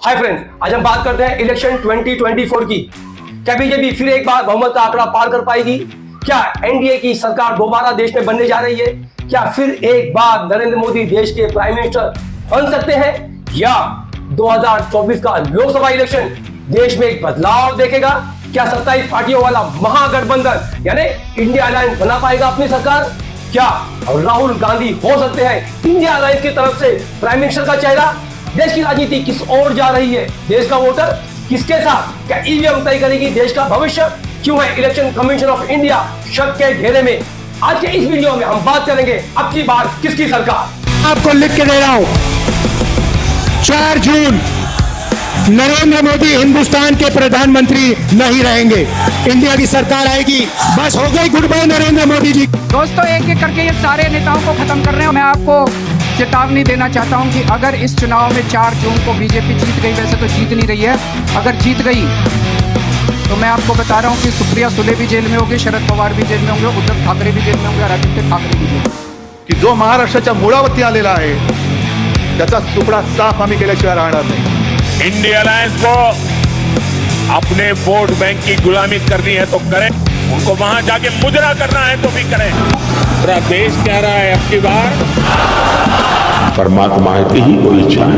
Hi friends, आज हम बात करते हैं इलेक्शन 2024 की। क्या बीजेपी फिर एक बार बहुमत का आंकड़ा पार कर पाएगी? क्या एनडीए की सरकार दोबारा देश में बनने जा रही है? क्या फिर एक बार नरेंद्र मोदी देश के प्राइम मिनिस्टर बन सकते हैं? या 2024 का लोकसभा इलेक्शन देश में एक बदलाव देखेगा? क्या 27 पार्टियों वाला महागठबंधन यानी इंडिया अलायंस बना पाएगा अपनी सरकार? क्या राहुल गांधी हो सकते हैं इंडिया अलायंस की तरफ से प्राइम मिनिस्टर का चेहरा? देश की राजनीति किस ओर जा रही है? देश का वोटर किसके साथ? क्या ईवीएम तय करेगी देश का भविष्य? क्यों है इलेक्शन कमीशन ऑफ इंडिया शक के घेरे में? आज के इस वीडियो में हम बात करेंगे अब की बार किसकी सरकार। आपको लिख के दे रहा हूं, 4 जून नरेंद्र मोदी हिंदुस्तान के प्रधानमंत्री नहीं रहेंगे, इंडिया की सरकार आएगी। बस हो गई, गुड बाय नरेंद्र मोदी जी। दोस्तों, एक एक करके ये सारे नेताओं को खत्म कर रहे हैं। मैं आपको चेतावनी देना चाहता हूं कि अगर इस चुनाव में 4 जून को बीजेपी जीत गई, वैसे तो जीत नहीं रही है, अगर जीत गई तो मैं आपको बता रहा हूं कि सुप्रिया सुले भी जेल में होगी, शरद पवार भी जेल में होंगे, उद्धव ठाकरे भी जेल में होंगे और आदित्य ठाकरे भी जेल में होंगे। की जो महाराष्ट्राच्या मुळावरती आलेला आहे त्याचा तुकडा साफ आम्ही केल्याशिवाय राहणार नाही। इंडिया अलायंस को अपने वोट बैंक की गुलामी करनी है तो करें, उनको वहां जाके मुजरा करना है तो भी करें। पूरा देश कह रहा है अब की बार परमात्मा की ही कोई इच्छा है।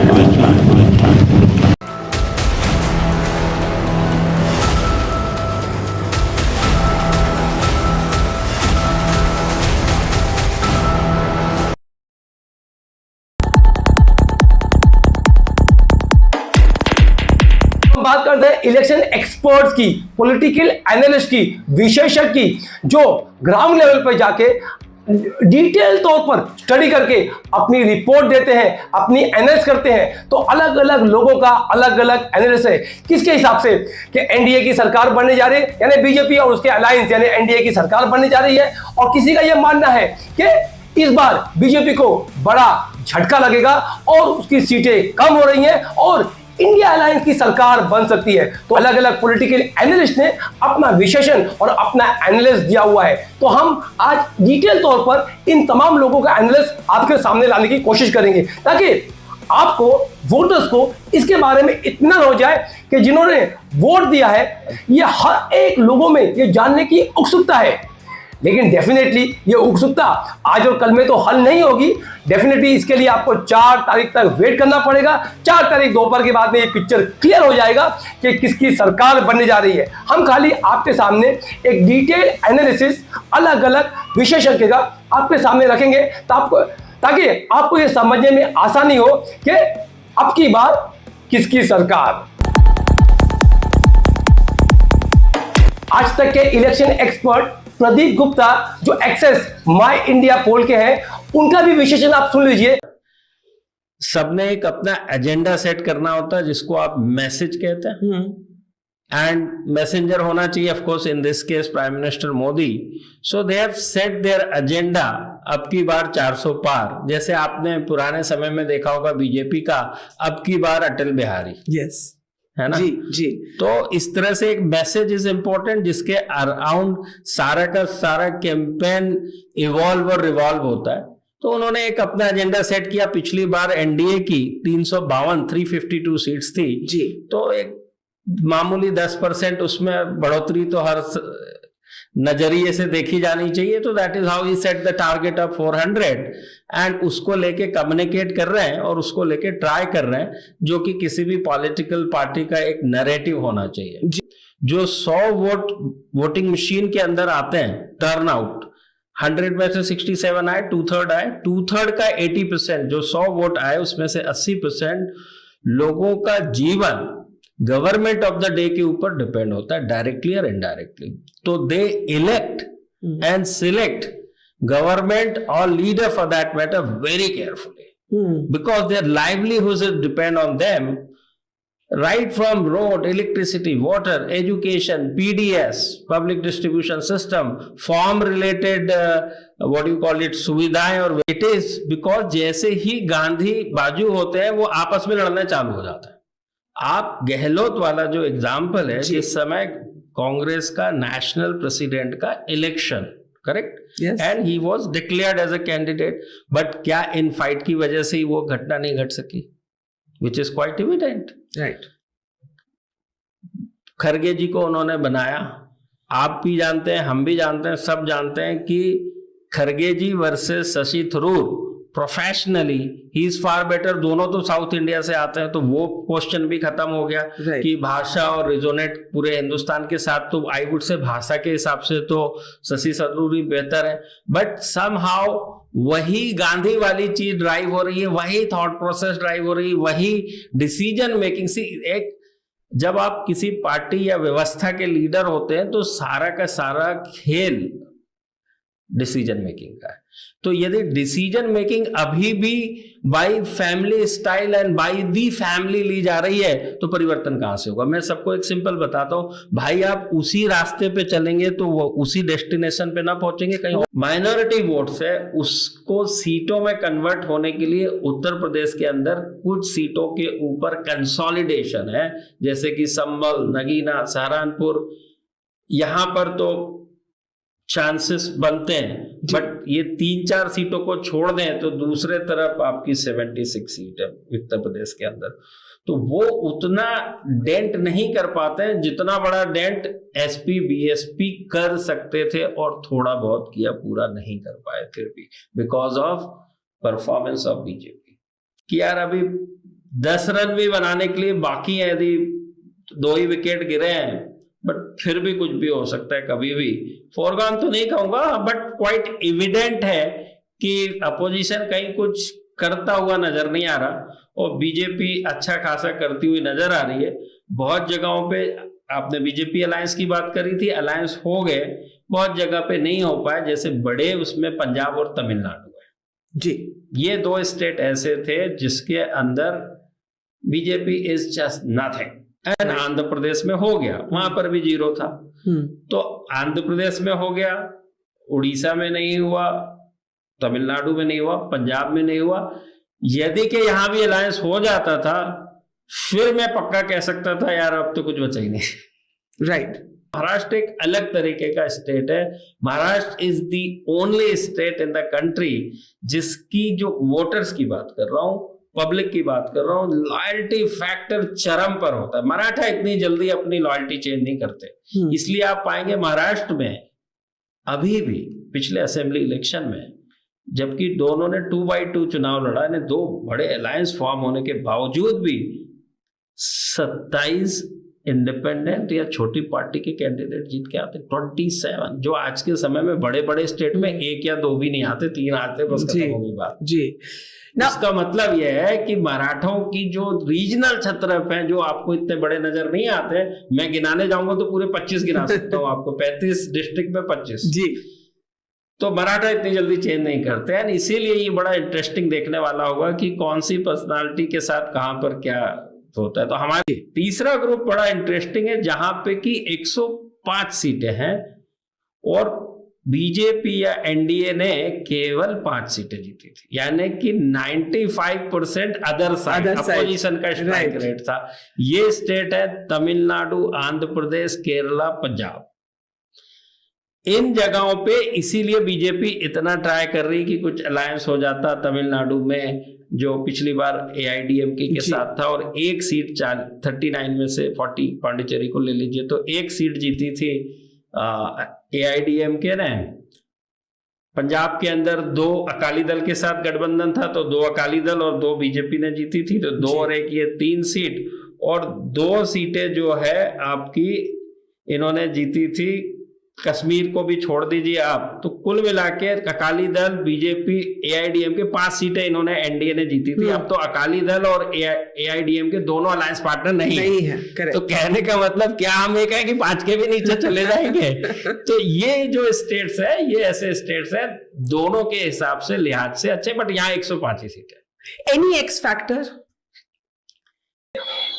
बात करते हैं इलेक्शन एक्सपर्ट्स की, पॉलिटिकल एनालिस्ट की, विशेषज्ञ की, जो ग्राउंड लेवल पर जाके डिटेल तौर पर स्टडी करके अपनी रिपोर्ट देते हैं, अपनी एनालिसिस करते हैं। तो अलग अलग लोगों का अलग अलग एनालिसिस है किसके हिसाब से कि एनडीए की सरकार बनने जा रही है, यानी बीजेपी और उसके अलायंस यानी एनडीए की सरकार बनने जा रही है। और किसी का यह मानना है कि इस बार बीजेपी को बड़ा झटका लगेगा और उसकी सीटें कम हो रही हैं और इंडिया अलायंस की सरकार बन सकती है। तो अलग अलग पॉलिटिकल एनालिस्ट ने अपना विश्लेषण और अपना एनालिसिस दिया हुआ है। तो हम आज डिटेल तौर पर इन तमाम लोगों का एनालिसिस आपके सामने लाने की कोशिश करेंगे ताकि आपको, वोटर्स को इसके बारे में इत्मीनान हो जाए कि जिन्होंने वोट दिया है ये हर एक लोगों में ये जानने की उत्सुकता है। लेकिन डेफिनेटली ये उत्सुकता आज और कल में तो हल नहीं होगी। डेफिनेटली इसके लिए आपको 4 तारीख तक वेट करना पड़ेगा। 4 तारीख दोपहर के बाद में ये पिक्चर क्लियर हो जाएगा कि किसकी सरकार बनने जा रही है। हम खाली आपके सामने एक डिटेल एनालिसिस अलग अलग विशेषज्ञ का आपके सामने रखेंगे ताकि आपको ये समझने में आसानी हो कि अब की बार किसकी सरकार। आज तक के इलेक्शन एक्सपर्ट प्रदीप गुप्ता जो एक्सेस माय इंडिया पोल के हैं, उनका भी विश्लेषण आप सुन लीजिए। सबने एक अपना एजेंडा सेट करना होता है जिसको आप मैसेज कहते हैं, एंड मैसेंजर होना चाहिए of course in this case prime minister Modi. So they have set their agenda अब की बार 400 पार। जैसे आपने पुराने समय में देखा होगा बीजेपी का अब की बार अटल बिहारी, यस है ना? जी जी। तो इस तरह से एक मैसेज इज इंपॉर्टेंट जिसके अराउंड सारा का सारा कैंपेन इवॉल्व और रिवॉल्व होता है। तो उन्होंने एक अपना एजेंडा सेट किया। पिछली बार एनडीए की 352 सीट्स थी जी। तो एक मामूली 10% उसमें बढ़ोतरी तो हर नजरिए से देखी जानी चाहिए। तो that is how he set the target of 400 and उसको लेके कम्युनिकेट कर रहे हैं और उसको लेके ट्राई कर रहे हैं, जो कि किसी भी पॉलिटिकल पार्टी का एक नैरेटिव होना चाहिए। जो 100 वोटिंग मशीन के अंदर आते हैं, टर्न आउट 100 में से 67 आए, 2/3 आए, 2/3 का 80% जो 100 वोट आए उसमें से 80% लोगों का जीवन गवर्नमेंट ऑफ द डे के ऊपर डिपेंड होता है, डायरेक्टली और इनडायरेक्टली। तो they elect and select government और leader for that matter very carefully because their livelihoods depend on them, right from road, electricity, water, education, PDS, public distribution system, form related what you call it सुविधाएं। और it is because जैसे ही गांधी बाजू होते हैं वो आपस में लड़ना चालू हो जाता है। आप गहलोत वाला जो एग्जाम्पल है, जिस समय कांग्रेस का नेशनल प्रेसिडेंट का election, correct, and he was declared as a candidate, but क्या इन फाइट की वजह से ही वो घटना नहीं घट सकी? which is quite evident. Right. Kharge ji को उन्होंने बनाया, आप भी जानते हैं, हम भी जानते हैं, सब जानते हैं कि Kharge ji versus Shashi Tharoor professionally he is far better. दोनों तो साउथ इंडिया से आते हैं, तो वो क्वेश्चन भी खत्म हो गया कि भाषा और रिजोनेट पूरे हिंदुस्तान के साथ, तो आई वुड से भाषा के हिसाब से तो शशि थरूर ही बेहतर है। बट समहाउ वही गांधी वाली चीज ड्राइव हो रही है, वही थॉट प्रोसेस ड्राइव हो रही है, वही डिसीजन मेकिंग। सी एक जब आप किसी पार्टी या व्यवस्था के लीडर होते हैं तो सारा का सारा खेल डिसीजन मेकिंग का है। तो यदि डिसीजन मेकिंग अभी भी by family style and by the family ली जा रही है, तो परिवर्तन कहां से होगा? मैं सबको एक सिंपल बताता हूं भाई, आप उसी रास्ते पे चलेंगे तो वो उसी डेस्टिनेशन पे ना पहुंचेंगे, कहीं माइनॉरिटी वोट्स है उसको सीटों में कन्वर्ट होने के लिए उत्तर प्रदेश के अंदर कुछ सीटों के ऊपर कंसोलिडेशन है, जैसे कि संभल, नगीना, सहारनपुर, यहां पर तो चांसेस बनते हैं। बट ये 3-4 सीटों को छोड़ दें तो दूसरे तरफ आपकी 76 सीट है उत्तर प्रदेश के अंदर, तो वो उतना डेंट नहीं कर पाते हैं जितना बड़ा डेंट एसपी बीएसपी कर सकते थे, और थोड़ा बहुत किया, पूरा नहीं कर पाए फिर भी because of performance of BJP. कि यार अभी 10 रन भी बनाने के लिए बाकी है, यदि 2 ही विकेट गिरे हैं, बट फिर भी कुछ भी हो सकता है कभी भी। फॉरगॉन तो नहीं कहूंगा, बट क्वाइट एविडेंट है कि अपोजिशन कहीं कुछ करता हुआ नजर नहीं आ रहा और बीजेपी अच्छा खासा करती हुई नजर आ रही है। बहुत जगहों पे आपने बीजेपी अलायंस की बात करी थी, अलायंस हो गए, बहुत जगह पे नहीं हो पाए, जैसे बड़े उसमें पंजाब और तमिलनाडु है जी। ये 2 स्टेट ऐसे थे जिसके अंदर BJP is just nothing. And Andhra Pradesh में हो गया, वहां पर भी 0 था। तो आंध्र प्रदेश में हो गया, उड़ीसा में नहीं हुआ, तमिलनाडु में नहीं हुआ, पंजाब में नहीं हुआ। यदि कि यहां भी अलायंस हो जाता था, फिर मैं पक्का कह सकता था यार अब तो कुछ बचा ही नहीं। राइट। महाराष्ट्र एक अलग तरीके का स्टेट है। Maharashtra is the only state in the country जिसकी, जो वोटर्स की बात कर रहा हूं, पब्लिक की बात कर रहा हूं, लॉयल्टी फैक्टर चरम पर होता है। मराठा इतनी जल्दी अपनी लॉयल्टी चेंज नहीं करते, इसलिए आप पाएंगे महाराष्ट्र में अभी भी पिछले असेंबली इलेक्शन में, जबकि दोनों ने 2x2 चुनाव लड़ा, ने 2 बड़े अलायंस फॉर्म होने के बावजूद भी 27 इंडिपेंडेंट या छोटी पार्टी के कैंडिडेट जीत के आते। 27, जो आज के समय में बड़े बड़े स्टेट में 1 या 2 भी नहीं आते, 3 आते, बस खत्म हो गई बात जी। इसका मतलब यह है कि मराठों की जो रीजनल छत्रप हैं, जो आपको इतने बड़े नजर नहीं आते, मैं गिनाने जाऊंगा तो पूरे 25 गिना सकता हूं आपको, 35 डिस्ट्रिक्ट में 25 जी। तो मराठा इतनी जल्दी चेंज नहीं करते हैं, इसीलिए ये बड़ा इंटरेस्टिंग देखने वाला होगा कि कौन सी पर्सनालिटी के साथ कहां पर क्या होता है। तो हमारे तीसरा ग्रुप बड़ा इंटरेस्टिंग है, जहां पे कि 105 सीटें हैं और बीजेपी या एनडीए ने केवल 5 सीटें जीती थी, यानी कि 95% अदर साइड अपोजिशन का स्ट्राइक रेट था। ये स्टेट है तमिलनाडु, आंध्र प्रदेश, केरला, पंजाब। इन जगहों पे इसीलिए बीजेपी इतना ट्राई कर रही कि कुछ अलायंस हो जाता। तमिलनाडु में जो पिछली बार एआईडीएमके के साथ था, और 1 सीट 39 में से 40 पांडिचेरी को ले लीजिए, तो 1 सीट जीती थी एआईडीएमके ने। पंजाब के अंदर 2 अकाली दल के साथ गठबंधन था, तो 2 अकाली दल और 2 बीजेपी ने जीती थी, तो 2 और 1 ये 3 सीट, और 2 सीटें जो है आपकी इन्होंने जीती थी। कश्मीर को भी छोड़ दीजिए आप, तो कुल मिला के अकाली दल, बीजेपी, एआईडीएमके 5 सीटें इन्होंने एनडीए ने जीती थी। अब तो अकाली दल और एआईडीएमके दोनों अलायंस पार्टनर नहीं है। तो कहने का मतलब क्या हम ये कहें कि 5 के भी नीचे चले जाएंगे? तो ये जो स्टेट्स है, ये ऐसे स्टेट्स है दोनों के हिसाब से, लिहाज से अच्छे, बट यहाँ 105 ही सीट है। Any x factor?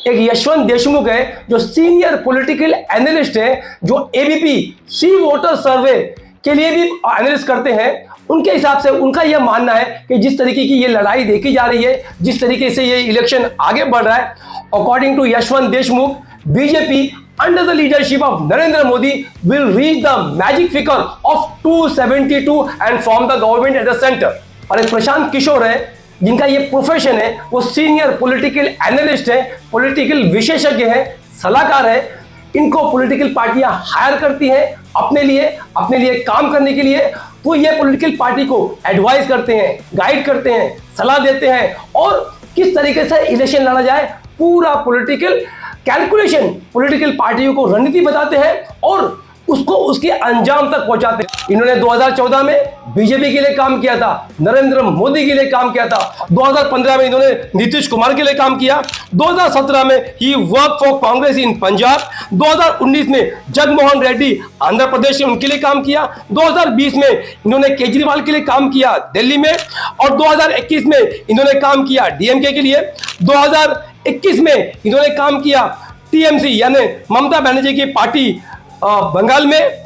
एक यशवंत देशमुख है जो सीनियर पॉलिटिकल एनालिस्ट है, जो एबीपी सी वोटर सर्वे के लिए भी एनालिस्ट करते हैं। उनके हिसाब से उनका यह मानना है कि जिस तरीके की ये लड़ाई देखी जा रही है, जिस तरीके से ये इलेक्शन आगे बढ़ रहा है, according to Yashwant Deshmukh, BJP under the leadership of Narendra Modi will reach the magic figure of 272 and form the government at the centre. और एक प्रशांत किशोर है जिनका ये प्रोफेशन है, वो सीनियर पॉलिटिकल एनालिस्ट है, पॉलिटिकल विशेषज्ञ है, सलाहकार है। इनको पॉलिटिकल पार्टियां हायर करती हैं अपने लिए काम करने के लिए। तो ये पॉलिटिकल पार्टी को एडवाइस करते हैं, गाइड करते हैं, सलाह देते हैं और किस तरीके से इलेक्शन लड़ा जाए, पूरा पॉलिटिकल कैलकुलेशन पॉलिटिकल पार्टियों को रणनीति बताते हैं और उसको उसके अंजाम तक पहुंचाते हैं। इन्होंने 2014 में बीजेपी के लिए काम किया था, नरेंद्र मोदी के लिए काम किया था, 2015 में इन्होंने नीतीश कुमार के लिए काम किया, 2017 में ही वर्क फॉर कांग्रेस इन पंजाब, 2019 में जगनमोहन रेड्डी आंध्र प्रदेश में उनके लिए काम किया, 2020 में इन्होंने केजरीवाल के लिए काम किया दिल्ली में और 2021 में इन्होंने काम किया डीएमके के लिए, 2021 में इन्होंने काम किया टीएमसी यानी ममता बनर्जी की पार्टी बंगाल में।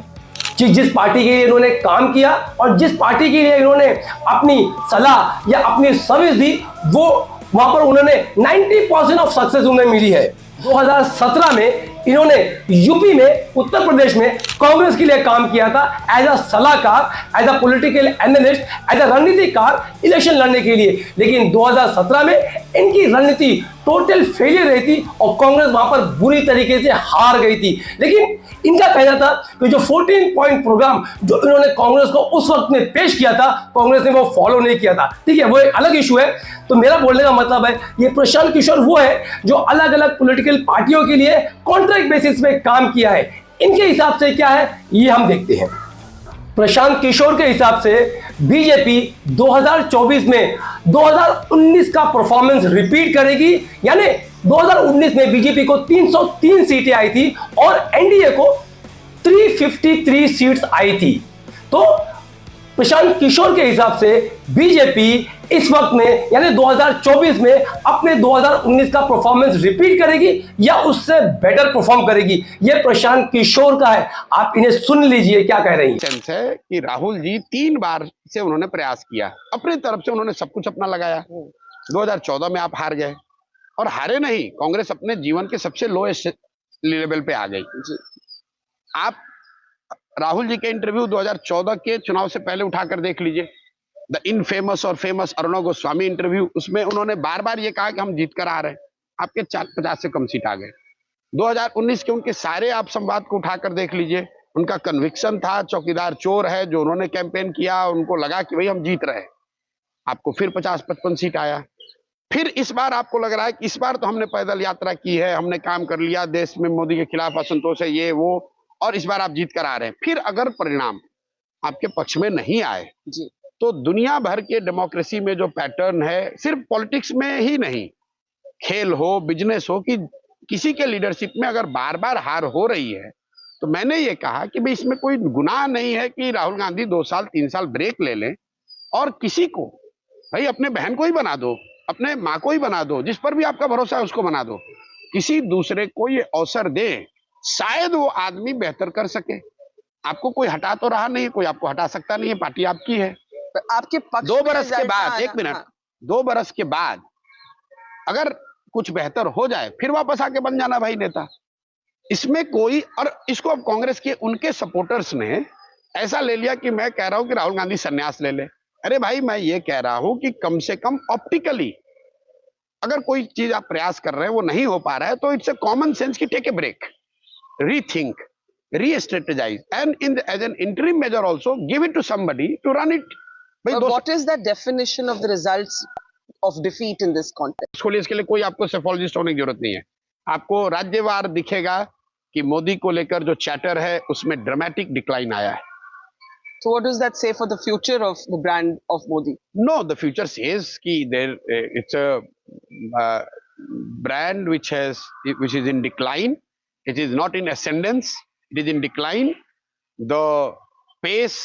जिस पार्टी के लिए इन्होंने काम किया और जिस पार्टी के लिए इन्होंने अपनी सलाह या अपनी सर्विस दी, वो वहां पर उन्होंने 90% ऑफ सक्सेस उन्हें मिली है। 2017 में इन्होंने यूपी में, उत्तर प्रदेश में कांग्रेस के लिए काम किया था एज अ सलाहकार, as a political analyst, as a रणनीतिकार इलेक्शन लड़ने के लिए। लेकिन 2017 में इनकी रणनीति टोटल फेलियर रही थी और कांग्रेस वहां पर बुरी तरीके से हार गई थी। लेकिन इनका कहना था कि जो 14 पॉइंट प्रोग्राम जो इन्होंने कांग्रेस को उस वक्त में पेश किया था, कांग्रेस ने वो फॉलो नहीं किया था। ठीक है, वो एक अलग इशू है। तो मेरा बोलने का मतलब है, ये प्रशांत किशोर वो है जो अलग अलग पॉलिटिकल पार्टियों के लिए कॉन्ट्रैक्ट बेसिस पे काम किया है। इनके हिसाब से क्या है ये हम देखते हैं। प्रशांत किशोर के हिसाब से बीजेपी 2024 में 2019 का परफॉर्मेंस रिपीट करेगी, यानी 2019 में बीजेपी को 303 सीटें आई थी और एनडीए को 353 सीट्स आई थी। तो प्रशांत किशोर के हिसाब से बीजेपी इस वक्त में यानी 2024 में अपने 2019 का परफॉर्मेंस रिपीट करेगी या उससे बेटर परफॉर्म करेगी। यह प्रशांत किशोर का है, आप इन्हें सुन लीजिए क्या कह रही हैं। सेंस है कि राहुल जी 3 बार से उन्होंने प्रयास किया, अपनी तरफ से उन्होंने सब कुछ अपना लगाया। 2014 में आप हार गए और हारे नहीं, कांग्रेस अपने जीवन के सबसे लोएस्ट लेवल पे आ गई। आप राहुल जी के इंटरव्यू 2014 के चुनाव से पहले उठाकर देख लीजिए, द इनफेमस और फेमस अरुणा गोस्वामी इंटरव्यू, उसमें उन्होंने बार बार ये कहा कि हम जीत कर आ रहे हैं, आपके 50 से कम सीट आ गए। 2019 के उनके सारे आप संवाद को उठाकर देख लीजिए, उनका कन्विक्शन था चौकीदार चोर है, जो उन्होंने कैंपेन किया, उनको लगा कि भाई हम जीत रहे हैं, आपको फिर 50-55 सीट आया। फिर इस बार आपको लग रहा है कि इस बार तो हमने पैदल यात्रा की है, हमने काम कर लिया, देश में मोदी के खिलाफ असंतोष है, ये वो, और इस बार आप जीत कर आ रहे हैं। फिर अगर परिणाम आपके पक्ष में नहीं आए जी, तो दुनिया भर के डेमोक्रेसी में जो पैटर्न है, सिर्फ पॉलिटिक्स में ही नहीं, खेल हो, बिजनेस हो, कि किसी के लीडरशिप में अगर बार बार हार हो रही है, तो मैंने ये कहा कि भाई इसमें कोई गुनाह नहीं है कि राहुल गांधी 2 साल 3 साल ब्रेक ले लें और किसी को, भाई अपने बहन को ही बना दो, अपने माँ को ही बना दो, जिस पर भी आपका भरोसा है उसको बना दो, किसी दूसरे को ये अवसर दे, शायद वो आदमी बेहतर कर सके। आपको कोई हटा तो रहा नहीं, कोई आपको हटा सकता नहीं है, पार्टी आपकी है। आपके पक्ष 2 बरस के बाद, हाँ, 1 मिनट, हाँ। 2 बरस के बाद अगर कुछ बेहतर हो जाए, फिर वापस आके बन जाना भाई नेता। इसमें कोई, और इसको अब कांग्रेस के उनके सपोर्टर्स ने ऐसा ले लिया कि मैं कह रहा हूं कि राहुल गांधी संन्यास ले ले। अरे भाई, मैं ये कह रहा हूं कि कम से कम ऑप्टिकली अगर कोई चीज आप प्रयास कर रहे हैं वो नहीं हो पा रहा है, तो इट्स अ कॉमन सेंस की take a break, rethink, re-strategize, and as an interim measure also give it to somebody to run it. What is the definition of the results of defeat in this context? इसके लिए कोई आपको psephologist होने की जरूरत नहीं है। आपको राज्यवार दिखेगा कि मोदी को लेकर जो चैटर है उसमें ड्रामेटिक डिक्लाइन आया है। So what does that say for the future of the brand of Modi? No, the future says कि it's a brand which is in decline. It is not in ascendance, it is in decline. The pace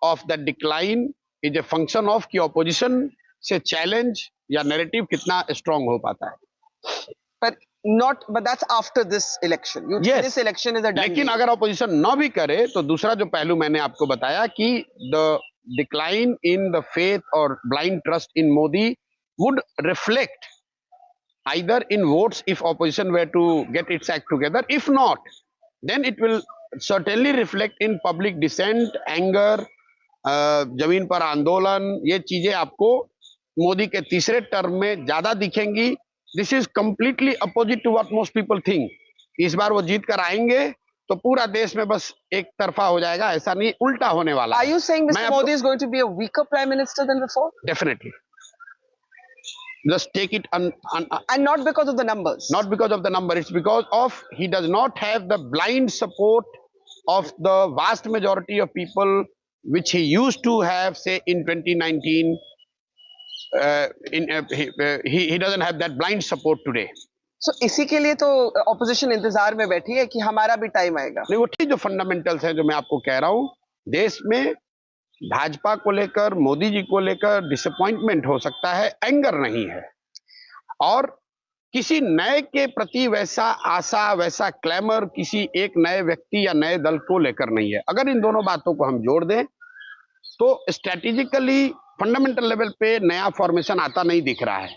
of that decline is a function of कि opposition से challenge या narrative कितना strong हो पाता है। But that's after this election. You think this election is a done लेकिन deal? अगर opposition न भी करे, तो दूसरा जो पहलू मैंने आपको बताया कि the decline in the faith or blind trust in Modi would reflect either in votes if opposition were to get its act together. If not, then it will certainly reflect in public dissent, anger, जमीन पर आंदोलन, ये चीजें आपको मोदी के तीसरे term में ज्यादा दिखेंगी। This is completely opposite to what most people think. इस बार वो जीत कर आएंगे तो पूरा देश में बस एक तरफा हो जाएगा, ऐसा नहीं, उल्टा होने वाला Are है। you saying मैं Mr. Modi is going to be a weaker prime minister than before? Definitely. Just take it And not because of the numbers. not because of the number, it's because of he does not have the blind support of the vast majority of people which he used to have, say in 2019. He doesn't have that blind support today. So इसी के लिए तो opposition इंतजार में बैठी है कि हमारा भी टाइम आएगा। नहीं, वो ठीक जो फंडामेंटल्स हैं जो मैं आपको कह रहा हूं, देश में भाजपा को लेकर, मोदी जी को लेकर डिसअपॉइंटमेंट हो सकता है, एंगर नहीं है, और किसी नए के प्रति वैसा आशा, वैसा क्लैमर किसी एक नए व्यक्ति या नए दल को लेकर नहीं है। अगर इन दोनों बातों को हम जोड़ दें तो स्ट्रेटेजिकली फंडामेंटल लेवल पे नया फॉर्मेशन आता नहीं दिख रहा है।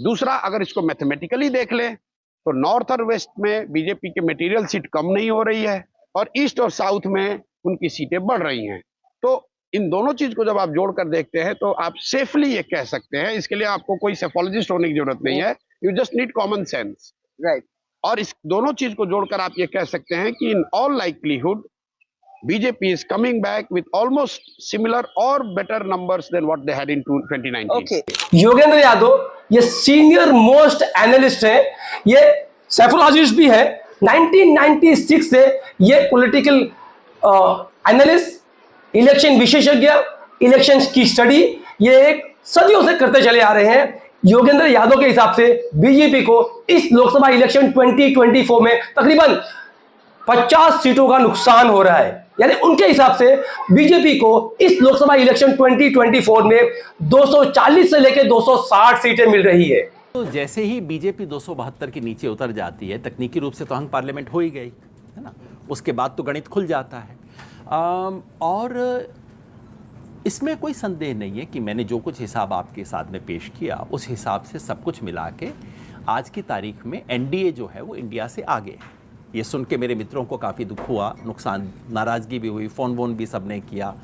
दूसरा, अगर इसको मैथमेटिकली देख लें तो नॉर्थ और वेस्ट में बीजेपी के मटेरियल सीट कम नहीं हो रही है और ईस्ट और साउथ में उनकी सीटें बढ़ रही हैं। तो इन दोनों चीज को जब आप जोड़कर देखते हैं तो आप सेफली ये कह सकते हैं, इसके लिए आपको कोई सेफोलॉजिस्ट होने की जरूरत नहीं है, you just need common sense, right. और इस दोनों चीज को जोड़कर आप ये कह सकते हैं कि in all likelihood BJP is coming back with almost similar or better numbers than what they had in 2019. Okay. Yogendra Yadav ये सीनियर मोस्ट एनालिस्ट है, ये सेफोलॉजिस्ट भी है। 1996 से ये पॉलिटिकल एनालिस्ट, इलेक्शन विशेषज्ञ, इलेक्शंस की स्टडी ये एक सदियों से करते चले आ रहे हैं। योगेंद्र यादव के हिसाब से बीजेपी को इस लोकसभा इलेक्शन 2024 में तकरीबन 50 सीटों का नुकसान हो रहा है। यानी उनके हिसाब से बीजेपी को इस लोकसभा इलेक्शन 2024 में 240 से लेकर 260 सीटें मिल रही है। तो जैसे ही बीजेपी 272 के नीचे उतर जाती है, तकनीकी रूप से तो हंग पार्लियामेंट हो ही गई है ना, उसके बाद तो गणित खुल जाता है। और इसमें कोई संदेह नहीं है कि मैंने जो कुछ हिसाब आपके साथ में पेश किया उस हिसाब से सब कुछ मिला के आज की तारीख में एनडीए जो है वो इंडिया से आगे है। ये सुन के मेरे मित्रों को काफ़ी दुख हुआ, नुकसान, नाराज़गी भी हुई, फ़ोन वोन भी सबने किया,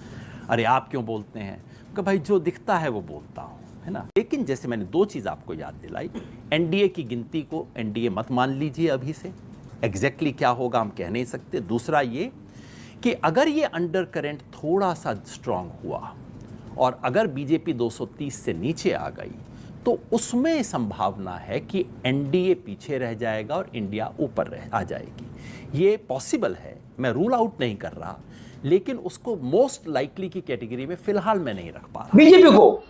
अरे आप क्यों बोलते हैं, कि भाई जो दिखता है वो बोलता हूँ, है ना। लेकिन जैसे मैंने दो चीज़ आपको याद दिलाई, एनडीए की गिनती को एनडीए मत मान लीजिए अभी से, एग्जैक्टली क्या होगा हम कह नहीं सकते। दूसरा ये कि अगर ये अंडर करेंट थोड़ा सा स्ट्रांग हुआ और अगर बीजेपी 230 से नीचे आ गई तो उसमें संभावना है कि एनडीए पीछे रह जाएगा और इंडिया ऊपर आ जाएगी। ये पॉसिबल है, मैं रूल आउट नहीं कर रहा, लेकिन उसको मोस्ट लाइकली की कैटेगरी में फिलहाल मैं नहीं रख पा रहा बीजेपी को।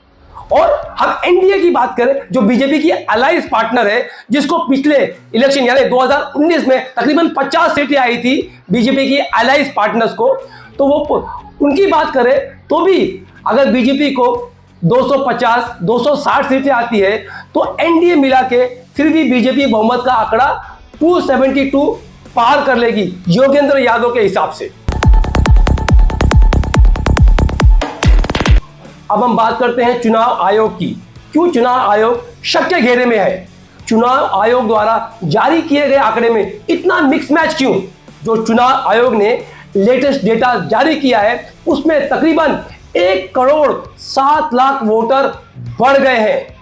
और हम एनडीए की बात करें जो बीजेपी की अलायंस पार्टनर है, जिसको पिछले इलेक्शन यानी 2019 में तकरीबन 50 सीटें आई थी बीजेपी की अलायंस पार्टनर्स को, तो वो उनकी बात करें तो भी अगर बीजेपी को 250 260 सीटें आती है तो एनडीए मिला के फिर भी बीजेपी बहुमत का आंकड़ा 272 पार कर लेगी योगेंद्र यादव के हिसाब से। अब हम बात करते हैं चुनाव आयोग की। क्यों चुनाव आयोग शक के घेरे में है? चुनाव आयोग द्वारा जारी किए गए आंकड़े में इतना मिक्स मैच क्यों? जो चुनाव आयोग ने लेटेस्ट डेटा जारी किया है उसमें तकरीबन 1,07,00,000 वोटर बढ़ गए हैं,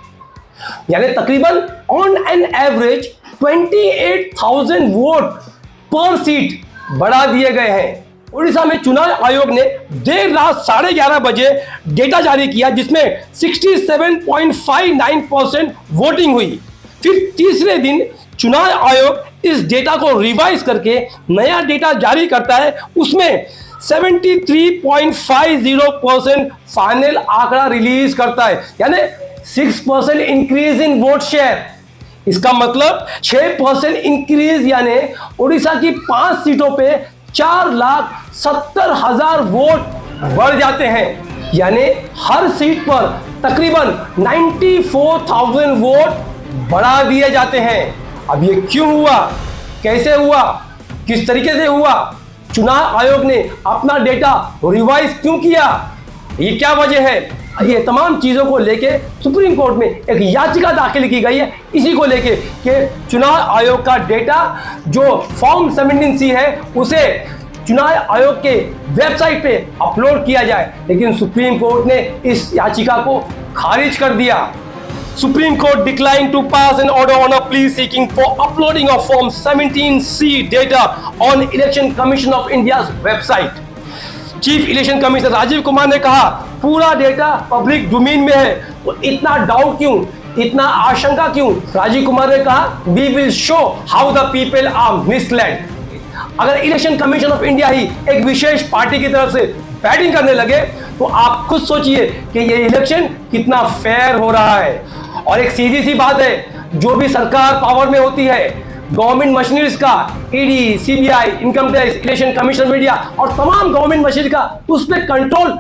यानी तकरीबन ऑन एन एवरेज 28,000 वोट पर सीट बढ़ा दिए गए हैं। उड़ीसा में चुनाव आयोग ने देर रात 11:30 बजे डेटा जारी किया जिसमें 67.59% वोटिंग हुई। फिर तीसरे दिन चुनाव आयोग इस डेटा को रिवाइज करके नया डेटा जारी करता है, उसमें 73.50% फाइनल आंकड़ा रिलीज करता है, यानी 6% इंक्रीज इन वोट शेयर। इसका मतलब 6% इंक्रीज, यानी उड़ीसा की 5 सीटों पे 4,70,000 वोट बढ़ जाते हैं, यानी हर सीट पर तकरीबन 94,000 वोट बढ़ा दिए जाते हैं। अब ये क्यों हुआ, कैसे हुआ, किस तरीके से हुआ, चुनाव आयोग ने अपना डेटा रिवाइज क्यों किया, ये क्या वजह है, ये तमाम चीजों को लेके सुप्रीम कोर्ट में एक याचिका दाखिल की गई है, इसी को लेके कि चुनाव आयोग का डेटा जो फॉर्म 17C है उसे चुनाव आयोग के वेबसाइट पे अपलोड किया जाए, लेकिन सुप्रीम कोर्ट ने इस याचिका को खारिज कर दिया। Supreme Court declined to pass an order on a plea seeking for uploading of Form 17C data on Election Commission of India's website. Chief election commissioner Rajiv Kumar ने कहा पूरा डेटा पब्लिक डोमेन में है, तो इतना डाउट क्यों, इतना आशंका क्यों? राजीव कुमार ने कहा we will show how the people are misled. अगर इलेक्शन कमीशन ऑफ इंडिया ही एक विशेष पार्टी की तरफ से बैटिंग करने लगे तो आप खुद सोचिए कि ये इलेक्शन कितना फेयर हो रहा है। और एक सीधी सी बात है, जो भी सरकार पावर में होती है, गवर्नमेंट मशीनरीज का, ED, CBI, income tax, election commission, media और तमाम गवर्नमेंट मशीनरी का उस पर कंट्रोल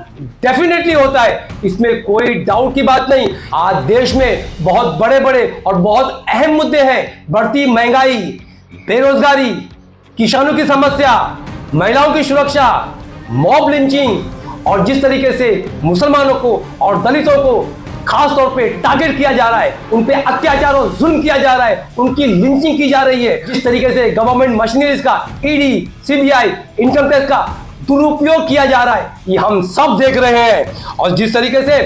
डेफिनेटली होता है, इसमें कोई डाउट की बात नहीं। आज देश में बहुत बड़े बड़े और बहुत अहम मुद्दे हैं, बढ़ती महंगाई, बेरोजगारी, किसानों की समस्या, महिलाओं की सुरक्षा, मॉब लिंचिंग और जिस तरीके से मुसलमानों को और दलितों को खास तौर पे टारगेट किया जा रहा है, उन पे अत्याचार और जुल्म किया जा रहा है, उनकी लिंचिंग की जा रही है, जिस तरीके से गवर्नमेंट मशीनरीज का, ईडी, सीबीआई, इनकम टैक्स का दुरुपयोग किया जा रहा है, ये हम सब देख रहे हैं। और जिस तरीके से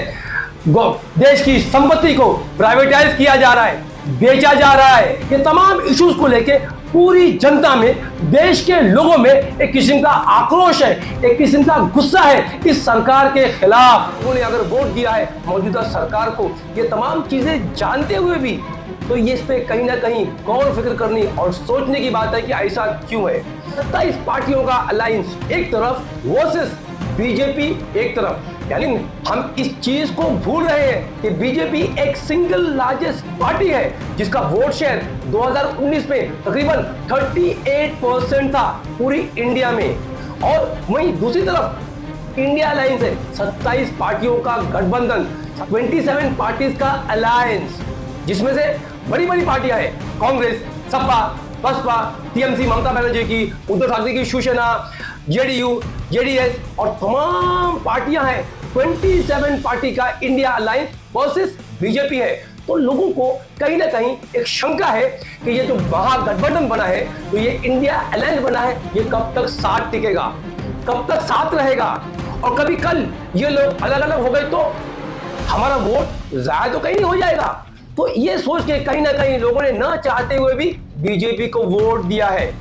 देश की संपत्ति को प्राइवेटाइज किया जा रहा है, बेचा जा रहा है, ये तमाम इश्यूज को लेके पूरी जनता में, देश के लोगों में एक किस्म का आक्रोश है, एक किस्म का गुस्सा है इस सरकार के खिलाफ। उन्होंने अगर वोट दिया है मौजूदा सरकार को, ये तमाम चीजें जानते हुए भी, तो ये इस पे कहीं ना कहीं गौर फिक्र करनी और सोचने की बात है कि ऐसा क्यों है। 27 पार्टियों का अलायंस एक तरफ वर्सेस बीजेपी एक तरफ, यानी हम इस चीज को भूल रहे हैं कि बीजेपी एक सिंगल लार्जेस्ट पार्टी है जिसका वोट शेयर 2019 में तकरीबन 38% था पूरी इंडिया में। और वहीं दूसरी तरफ इंडिया अलायंस है, 27 पार्टियों का गठबंधन, 27 पार्टीज का अलायंस, जिसमें से बड़ी बड़ी पार्टियां हैं कांग्रेस, सपा, बसपा, टीएमसी ममता बनर्जी की, उद्धव ठाकरे की शिवसेना, जेडीयू, जेडीएस और तमाम पार्टियां हैं। 27 पार्टी का इंडिया अलायंस वर्सेस बीजेपी है। तो लोगों को कहीं ना कहीं एक शंका है कि ये जो महागठबंधन बना है, तो ये इंडिया अलायंस बना है, ये कब तक साथ टिकेगा, कब तक साथ रहेगा, और कभी कल ये लोग अलग अलग हो गए तो हमारा वोट जाया तो कहीं नहीं हो जाएगा। तो ये सोच के कहीं ना कहीं लोगों ने न चाहते हुए भी बीजेपी को वोट दिया है।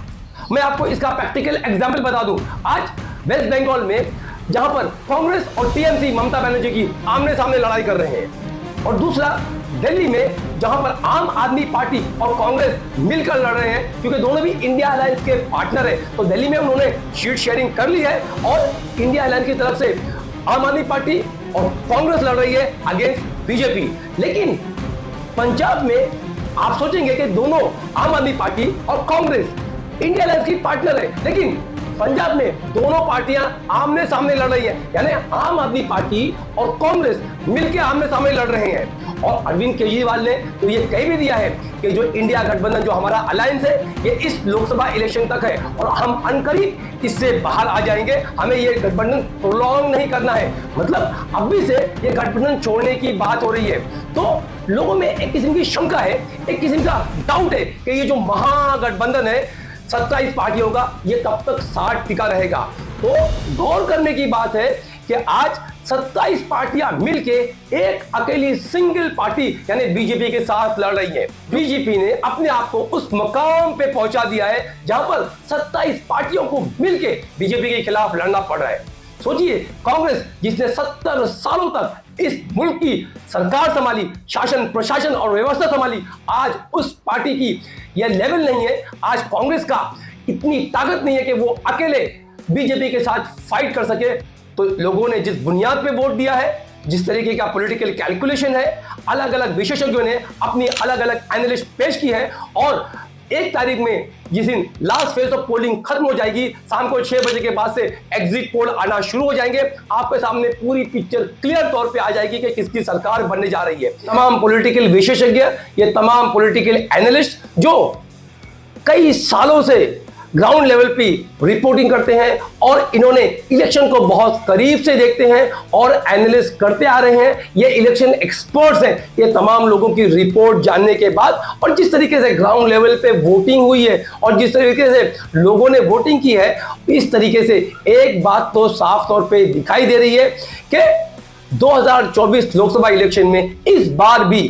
मैं आपको इसका प्रैक्टिकल एग्जाम्पल बता दूं। आज वेस्ट बंगाल में जहां पर कांग्रेस और टीएमसी ममता बनर्जी की आमने सामने लड़ाई कर रहे हैं, और दूसरा दिल्ली में जहां पर आम आदमी पार्टी और कांग्रेस मिलकर लड़ रहे हैं, क्योंकि दोनों भी इंडिया अलायंस के पार्टनर है। तो दिल्ली में उन्होंने सीट शेयरिंग कर ली है और इंडिया अलायंस की तरफ से आम आदमी पार्टी और कांग्रेस लड़ रही है अगेंस्ट बीजेपी। लेकिन पंजाब में आप सोचेंगे कि दोनों आम आदमी पार्टी और कांग्रेस इंडिया अलायंस की पार्टनर है, लेकिन पंजाब में दोनों पार्टियां आमने सामने लड़ रही है, यानी आम आदमी पार्टी और कांग्रेस मिलकर आमने सामने लड़ रहे हैं। और अरविंद केजरीवाल ने तो ये कह भी दिया है कि जो इंडिया गठबंधन, जो हमारा अलायंस है, ये इस लोकसभा इलेक्शन तक है और हम अनकरीब इससे बाहर आ जाएंगे, हमें ये गठबंधन प्रोलॉन्ग नहीं करना है। मतलब अभी से ये गठबंधन छोड़ने की बात हो रही है। तो लोगों में एक किस्म की शंका है, एक किस्म का डाउट है कि ये जो महागठबंधन है 27 पार्टियों का, ये कब तक साथ टिका रहेगा। तो गौर करने की बात है कि आज 27 पार्टियां मिलके एक अकेली सिंगल पार्टी यानी बीजेपी के साथ लड़ रही है। बीजेपी ने अपने आप को उस मकाम पे पहुंचा दिया है जहां पर 27 पार्टियों को मिलके बीजेपी के खिलाफ लड़ना पड़ रहा है। सोचिए, कांग्रेस जिसने 70 सालों तक इस मुल्क की सरकार संभाली, शासन प्रशासन और व्यवस्था संभाली, आज उस पार्टी की यह लेवल नहीं है। आज कांग्रेस का इतनी ताकत नहीं है कि वो अकेले बीजेपी के साथ फाइट कर सके। तो लोगों ने जिस बुनियाद पे वोट दिया है, जिस तरीके का पॉलिटिकल कैलकुलेशन है, अलग अलग विशेषज्ञों ने अपनी अलग अलग एनालिस्ट पेश की है, और 1 तारीख में जिस दिन लास्ट फेज ऑफ पोलिंग खत्म हो जाएगी, शाम को 6 बजे के बाद से एग्जिट पोल आना शुरू हो जाएंगे, आपके सामने पूरी पिक्चर क्लियर तौर पे आ जाएगी कि किसकी सरकार बनने जा रही है। तमाम पॉलिटिकल विशेषज्ञ, ये तमाम पॉलिटिकल एनालिस्ट जो कई सालों से ग्राउंड लेवल पे रिपोर्टिंग करते हैं और इन्होंने इलेक्शन को बहुत करीब से देखते हैं और एनालिस्ट करते आ रहे हैं, ये इलेक्शन एक्सपर्ट्स हैं। ये तमाम लोगों की रिपोर्ट जानने के बाद और जिस तरीके से ग्राउंड लेवल पे वोटिंग हुई है और जिस तरीके से लोगों ने वोटिंग की है, इस तरीके से एक बात तो साफ तौर पे दिखाई दे रही है कि 2024 लोकसभा इलेक्शन में इस बार भी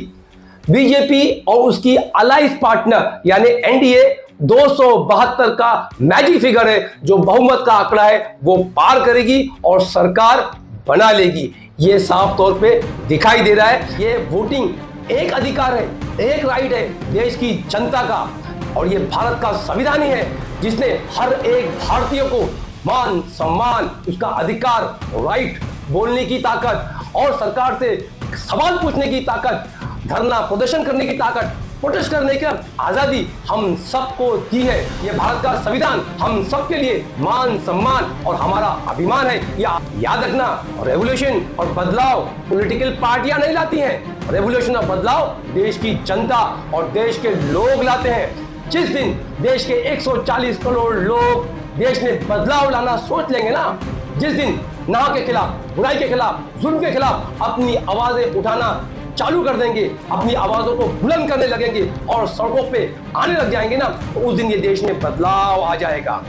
बीजेपी और उसकी अलाइंस पार्टनर यानी एनडीए 272 का मैजिक फिगर है जो बहुमत का आंकड़ा है वो पार करेगी और सरकार बना लेगी। ये साफ तौर पे दिखाई दे रहा है। ये वोटिंग एक अधिकार है, एक राइट है देश की जनता का, और ये भारत का संविधान ही है जिसने हर एक भारतीय को मान सम्मान, उसका अधिकार, राइट, बोलने की ताकत और सरकार से सवाल पूछने की ताकत, धरना प्रदर्शन करने की ताकत, प्रोटेस्ट करने की आजादी हम सबको दी है। ये भारत का संविधान हम सबके लिए मान सम्मान और हमारा अभिमान है। याद रखना, रेवोल्यूशन और बदलाव पॉलिटिकल पार्टियां नहीं लाती हैं। रेवोल्यूशन और बदलाव देश की जनता और देश के लोग लाते हैं। जिस दिन देश के 140 करोड़ लोग देश में बदलाव लाना सोच लेंगे ना, जिस दिन ना के खिलाफ, बुराई के खिलाफ, जुल्म के खिलाफ अपनी आवाजें उठाना चालू कर देंगे, अपनी आवाजों को बुलंद करने लगेंगे और सड़कों पे आने लग जाएंगे ना, तो उस दिन ये देश में बदलाव आ जाएगा।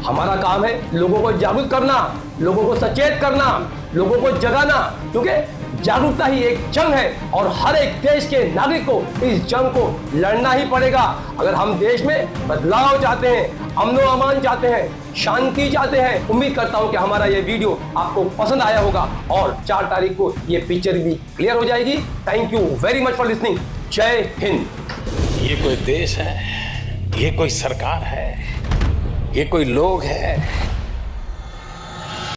हमारा काम है लोगों को जागरूक करना, लोगों को सचेत करना, लोगों को जगाना, क्योंकि जागरूकता ही एक जंग है और हर एक देश के नागरिक को इस जंग को लड़ना ही पड़ेगा। अगर हम देश में बदलाव चाहते हैं, अमन व अमान चाहते हैं, शांति चाहते हैं। उम्मीद करता हूं कि हमारा ये वीडियो आपको पसंद आया होगा और 4 तारीख को ये पिक्चर भी क्लियर हो जाएगी। Thank you very much for listening. जय हिंद। ये कोई देश है, ये कोई सरकार है, ये कोई लोग है